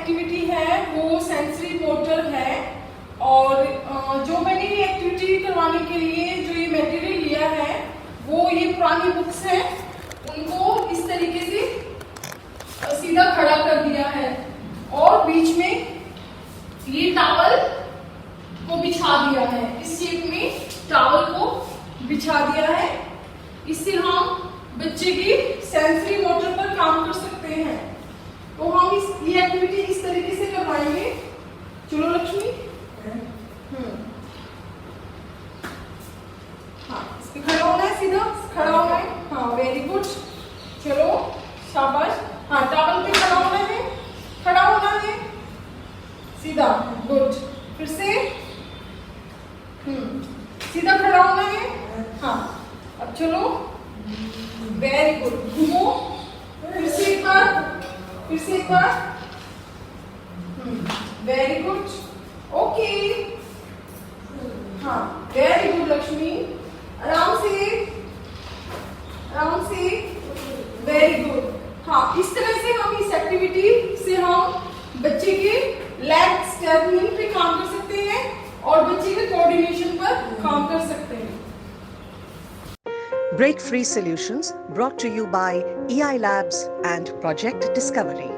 Activity है वो sensory motor है। और जो मैंने ये एक्टिविटी करवाने के लिए जो ये मटेरियल लिया है वो ये पुरानी बुक्स है, उनको इस तरीके से सीधा खड़ा कर दिया है और बीच में ये टॉवल को बिछा दिया है। इस शेप में टॉवल को बिछा दिया है। इससे हम बच्चे की सेंसरी मोटर पर काम कर सकते हैं। तो हम ये एक्टिविटी इस तरीके से करवाएंगे। चलो लक्ष्मी। हाँ, इस पे खड़ा होना है, सीधा खड़ा होना है। हाँ, वेरी गुड। चलो शाबाश। हाँ, टॉवल पे खड़ा होना है, खड़ा होना है सीधा। गुड। फिर से सीधा खड़ा होना है। हाँ, अब चलो वेरी गुड। घूमो, फिर से एक बार, फिर से एक बार। Very good. ओके। हाँ, वेरी गुड लक्ष्मी। आराम से, आराम से। Very good. हाँ, इस तरह से हम इस एक्टिविटी से हम बच्चे के लेग स्ट्रेंथनिंग पे काम कर सकते हैं और बच्चे के कोऑर्डिनेशन पर काम कर सकते हैं। Break Free Solutions brought to you by EI Labs and Project Discovery.